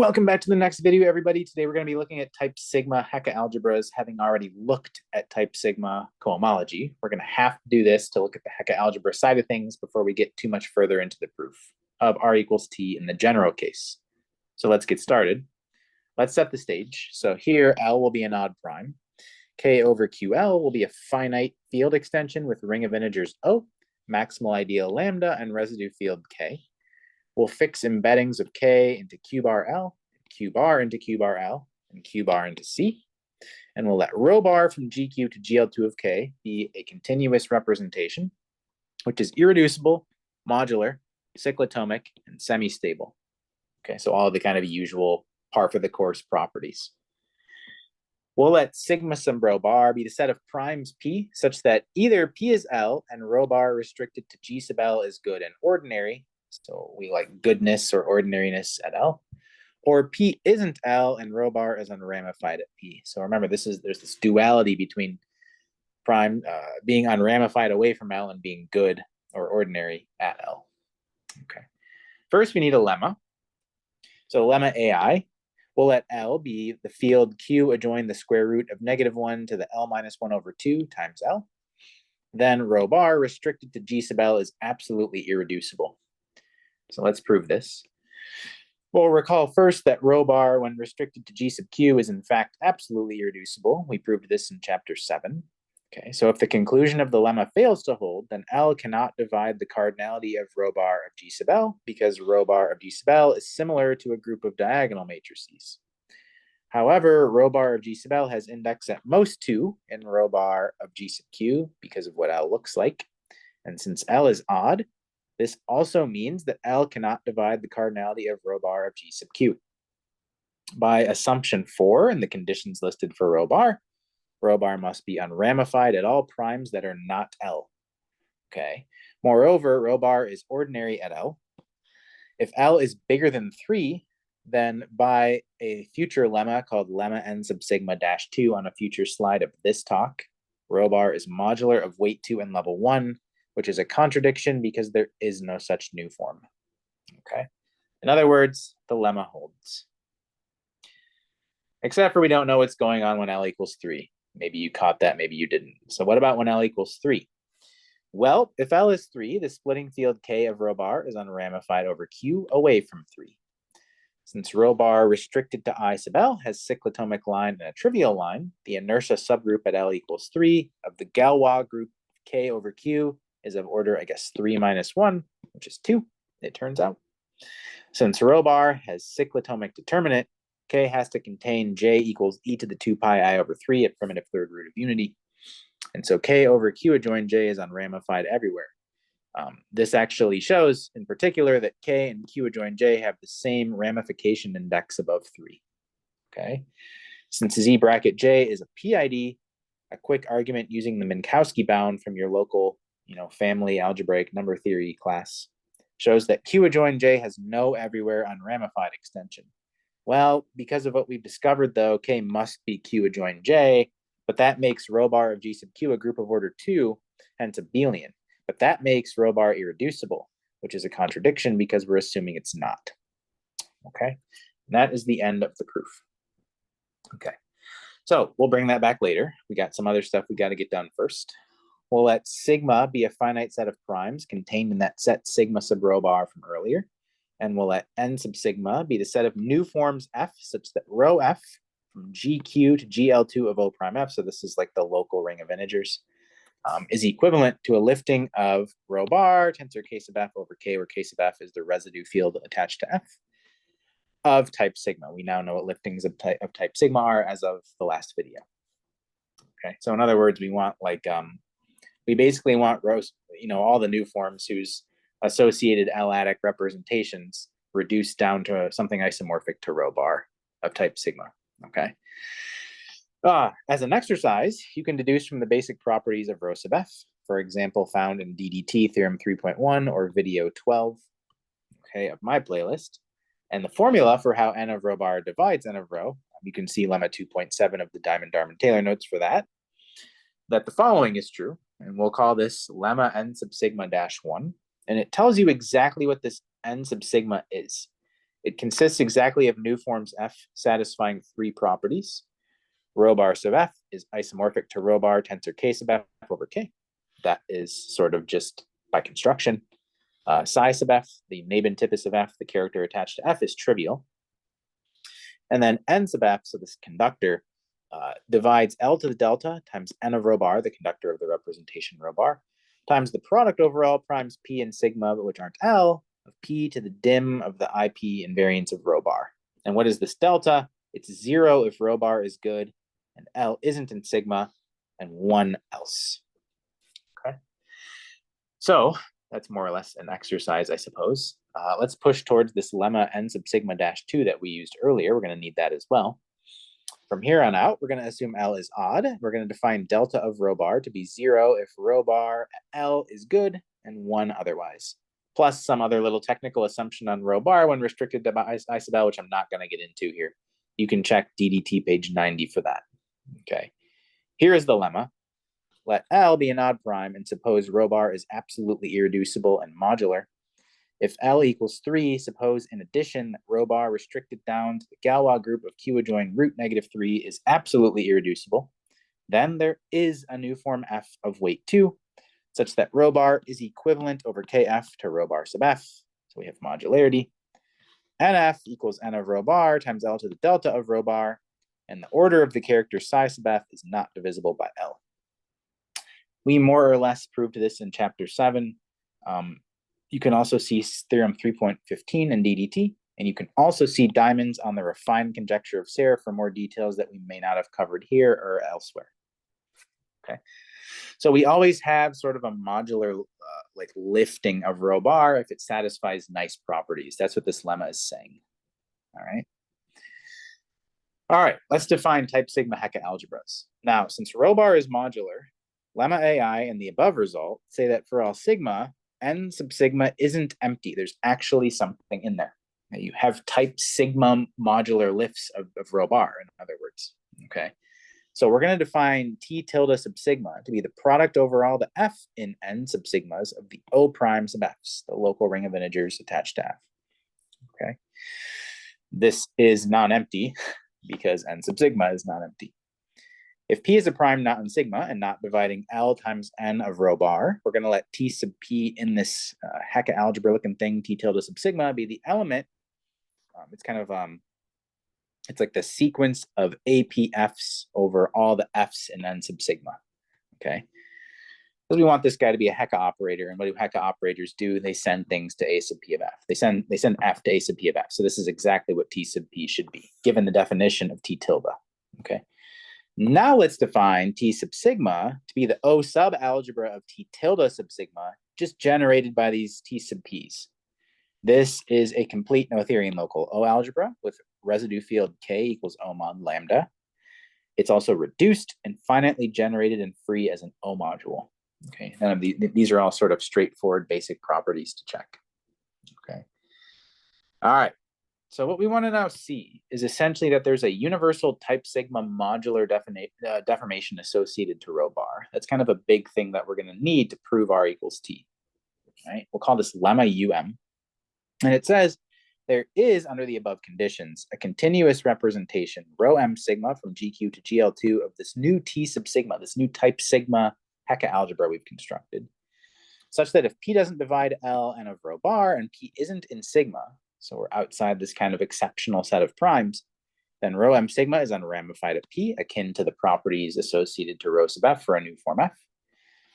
Welcome back to the next video, everybody. Today we're going to be looking at type sigma Hecke algebras. Having already looked at type sigma cohomology, we're going to have to do this to look at the Hecke algebra side of things before we get too much further into the proof of R equals T in the general case. So let's get started. Let's set the stage. So here L will be an odd prime. K over QL will be a finite field extension with ring of integers O, maximal ideal lambda, and residue field K. We'll fix embeddings of K into Q bar L, Q bar into Q bar L, and Q bar into C. And we'll let rho bar from GQ to GL2 of K be a continuous representation, which is irreducible, modular, cyclotomic, and semi-stable. Okay, so all the kind of usual par for the course properties. We'll let sigma sum rho bar be the set of primes P such that either P is L and rho bar restricted to G sub L is good and ordinary. So we like goodness or ordinariness at L, or P isn't L and rho bar is unramified at P. So remember, there's this duality between prime being unramified away from L and being good or ordinary at L. Okay. First, we need a lemma. So lemma AI, we'll let L be the field Q adjoin the square root of -1 to the L minus 1 over 2 times L. Then rho bar restricted to G sub L is absolutely irreducible. So let's prove this. We'll recall first that rho bar, when restricted to G sub Q, is in fact absolutely irreducible. We proved this in chapter 7. Okay, so if the conclusion of the lemma fails to hold, then L cannot divide the cardinality of rho bar of G sub L because rho bar of G sub L is similar to a group of diagonal matrices. However, rho bar of G sub L has index at most 2 in rho bar of G sub Q because of what L looks like. And since L is odd, this also means that L cannot divide the cardinality of rho bar of G sub Q. By assumption 4 and the conditions listed for rho bar must be unramified at all primes that are not L. Okay. Moreover, rho bar is ordinary at L. If L is bigger than 3, then by a future lemma called lemma n sub sigma dash 2 on a future slide of this talk, rho bar is modular of weight 2 and level 1, which is a contradiction because there is no such new form. Okay. In other words, the lemma holds. Except for we don't know what's going on when L equals 3. Maybe you caught that, maybe you didn't. So what about when L equals 3? Well, if L is 3, the splitting field K of rho bar is unramified over Q away from 3. Since rho bar restricted to I sub L has cyclotomic line and a trivial line, the inertia subgroup at L equals 3 of the Galois group K over Q is of order, I guess, 3 minus 1, which is 2, it turns out. Since rho bar has cyclotomic determinant, K has to contain J equals e to the 2 pi I over 3 at primitive third root of unity. And so K over Q adjoin J is unramified everywhere. This actually shows, in particular, that K and Q adjoin J have the same ramification index above 3. Okay. Since Z bracket J is a PID, a quick argument using the Minkowski bound from your local family algebraic number theory class shows that Q adjoin J has no everywhere unramified extension. Well, because of what we've discovered, though, K must be Q adjoin J, but that makes rho bar of G sub Q a group of order 2, hence abelian. But that makes rho bar irreducible, which is a contradiction because we're assuming it's not. Okay, and that is the end of the proof. Okay, so we'll bring that back later. We got some other stuff we got to get done first. We'll let sigma be a finite set of primes contained in that set sigma sub rho bar from earlier. And we'll let n sub sigma be the set of new forms F such that rho F from GQ to GL2 of O prime F, so this is like the local ring of integers, is equivalent to a lifting of rho bar tensor K sub F over K, where K sub F is the residue field attached to F of type sigma. We now know what liftings of type sigma are as of the last video. Okay, so in other words, we want we basically want rows, all the new forms whose associated L-adic representations reduced down to something isomorphic to rho bar of type sigma. Okay. As an exercise, you can deduce from the basic properties of rho sub F, for example, found in DDT Theorem 3.1 or video 12, okay, of my playlist. And the formula for how n of rho bar divides n of rho, you can see lemma 2.7 of the Diamond-Darman-Taylor notes for that the following is true. And we'll call this lemma n sub sigma dash 1. And it tells you exactly what this n sub sigma is. It consists exactly of new forms F satisfying three properties. Rho bar sub F is isomorphic to rho bar tensor K sub F over K. That is sort of just by construction. Psi sub F, the Nabin typus of F, the character attached to F, is trivial. And then N sub F, so this conductor, divides L to the delta times N of rho bar, the conductor of the representation rho bar, times the product over L primes P and sigma, but which aren't L, of P to the dim of the IP invariance of rho bar. And what is this delta? It's 0 if rho bar is good, and L isn't in sigma, and 1 else. Okay. So that's more or less an exercise, I suppose. Let's push towards this lemma n sub sigma dash 2 that we used earlier. We're going to need that as well. From here on out, we're going to assume L is odd. We're going to define delta of rho bar to be 0 if rho bar at L is good and 1 otherwise, plus some other little technical assumption on rho bar when restricted to I sub L, which I'm not going to get into here. You can check DDT page 90 for that. Okay. Here is the lemma. Let L be an odd prime and suppose rho bar is absolutely irreducible and modular. If L equals 3, suppose in addition that rho bar restricted down to the Galois group of Q adjoin root -3 is absolutely irreducible. Then there is a new form F of weight 2, such that rho bar is equivalent over Kf to rho bar sub F. So we have modularity. Nf equals N of rho bar times L to the delta of rho bar, and the order of the character psi sub F is not divisible by L. We more or less proved this in chapter 7. You can also see theorem 3.15 in DDT, and you can also see diamonds on the refined conjecture of Serre for more details that we may not have covered here or elsewhere. Okay, so we always have sort of a modular like lifting of rho bar if it satisfies nice properties. That's what this lemma is saying. All right, let's define type sigma Hecke algebras. Now, since rho bar is modular, lemma AI and the above result say that for all sigma, n sub sigma isn't empty. There's actually something in there. You have type sigma modular lifts of rho bar, in other words. Okay, so we're going to define T tilde sub sigma to be the product over all the F in n sub sigmas of the O prime sub Fs, the local ring of integers attached to F. Okay, this is non-empty because n sub sigma is non-empty. If P is a prime not in sigma and not dividing L times N of rho bar, we're going to let T sub P in this Hecke algebra looking thing, T tilde sub sigma, be the element. It's kind of, it's like the sequence of APFs over all the Fs in N sub sigma. Okay. Because we want this guy to be a Hecke operator. And what do Hecke operators do? They send things to A sub P of F. They send F to A sub P of F. So this is exactly what T sub P should be, given the definition of T tilde. Okay. Now let's define T sub sigma to be the O sub algebra of T tilde sub sigma, just generated by these T sub P's. This is a complete Noetherian local O algebra with residue field K equals O mod lambda. It's also reduced and finitely generated and free as an O module. Okay, none of these are all sort of straightforward basic properties to check. Okay. All right. So what we want to now see is essentially that there's a universal type sigma modular deformation associated to rho bar. That's kind of a big thing that we're going to need to prove R equals T. Right? We'll call this lemma UM. And it says there is, under the above conditions, a continuous representation, rho m sigma from GQ to GL2 of this new T sub sigma, this new type sigma Hecke algebra we've constructed, such that if P doesn't divide L and of rho bar and P isn't in sigma, so we're outside this kind of exceptional set of primes, then rho m sigma is unramified at P, akin to the properties associated to rho sub F for a new form F.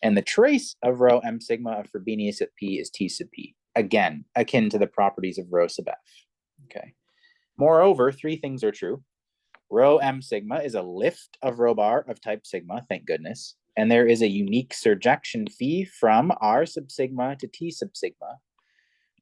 And the trace of rho m sigma of Frobenius at P is T sub P, again, akin to the properties of rho sub F. Okay. Moreover, three things are true. Rho m sigma is a lift of rho bar of type sigma, thank goodness. And there is a unique surjection phi from R sub sigma to T sub sigma,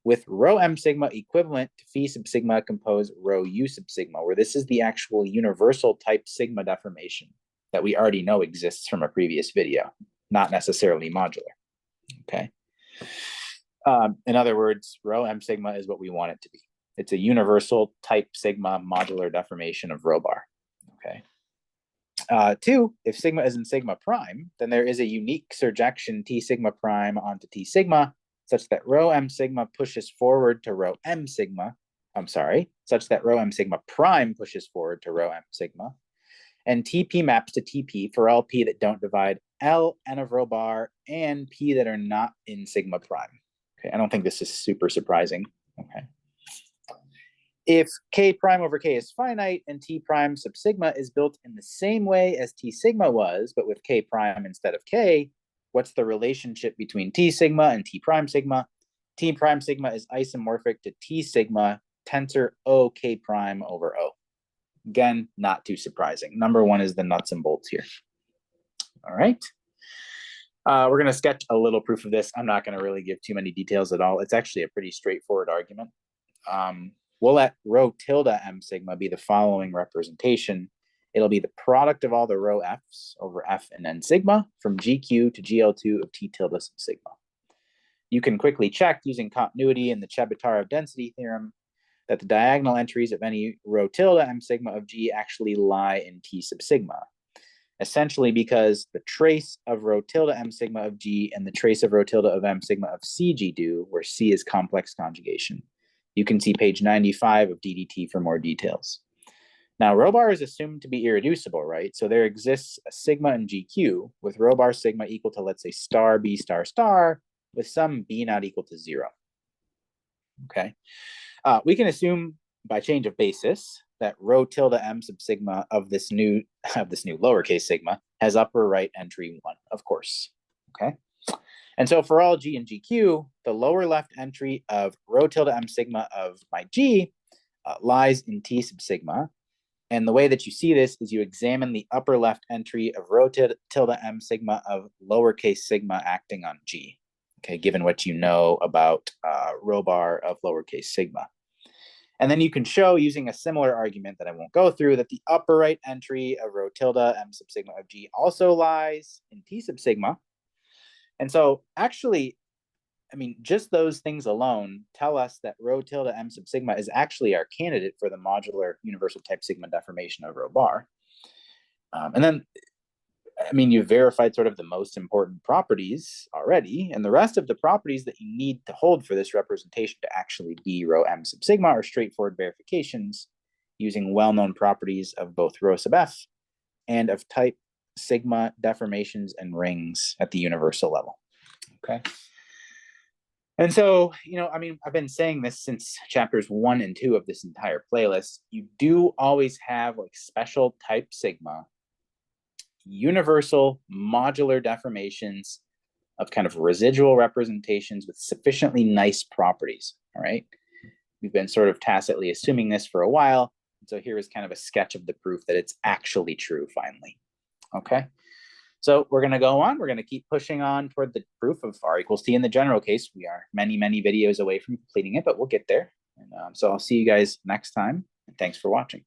with rho m sigma equivalent to phi sub sigma compose rho u sub sigma, where this is the actual universal type sigma deformation that we already know exists from a previous video, not necessarily modular. Okay. In other words, rho m sigma is what we want it to be. It's a universal type sigma modular deformation of rho bar. Okay. 2, if sigma isn't sigma prime, then there is a unique surjection T sigma prime onto T sigma, such that rho m sigma pushes forward to rho m sigma such that rho m sigma prime pushes forward to rho m sigma, and TP maps to TP for all P that don't divide L, N of rho bar, and P that are not in sigma prime. Okay, I don't think this is super surprising. Okay. If K prime over K is finite and T prime sub sigma is built in the same way as T sigma was, but with K prime instead of K, what's the relationship between T sigma and T prime sigma? T prime sigma is isomorphic to T sigma tensor O K prime over O. Again, not too surprising. Number one is the nuts and bolts here. All right. We're going to sketch a little proof of this. I'm not going to really give too many details at all. It's actually a pretty straightforward argument. We'll let rho tilde m sigma be the following representation. It'll be the product of all the rho f's over f and n sigma from GQ to GL2 of T tilde sub sigma. You can quickly check using continuity and the Chebytarov density theorem that the diagonal entries of any rho tilde m sigma of G actually lie in T sub sigma. Essentially because the trace of rho tilde m sigma of G and the trace of rho tilde of m sigma of CG do, where C is complex conjugation. You can see page 95 of DDT for more details. Now, rho bar is assumed to be irreducible, right? So there exists a sigma in GQ with rho bar sigma equal to, let's say, star B star star with some B not equal to 0. Okay. We can assume by change of basis that rho tilde m sub sigma of this new lowercase sigma has upper right entry 1, of course. Okay. And so for all G and GQ, the lower left entry of rho tilde m sigma of my G lies in T sub sigma. And the way that you see this is you examine the upper left entry of rho tilde m sigma of lowercase sigma acting on G. Okay, given what you know about rho bar of lowercase sigma. And then you can show using a similar argument that I won't go through that the upper right entry of rho tilde m sub sigma of G also lies in T sub sigma. And so actually, I mean, just those things alone tell us that rho tilde m sub sigma is actually our candidate for the modular universal type sigma deformation of rho bar. And then, I mean, you've verified sort of the most important properties already, and the rest of the properties that you need to hold for this representation to actually be rho m sub sigma are straightforward verifications using well-known properties of both rho sub f and of type sigma deformations and rings at the universal level. Okay. And so, you know, I mean, I've been saying this since chapters 1 and 2 of this entire playlist. You do always have like special type sigma, universal modular deformations of kind of residual representations with sufficiently nice properties. All right. We've been sort of tacitly assuming this for a while. So here is kind of a sketch of the proof that it's actually true finally. Okay. So we're going to go on. We're going to keep pushing on toward the proof of R equals T in the general case. We are many, many videos away from completing it, but we'll get there. And so I'll see you guys next time. And thanks for watching.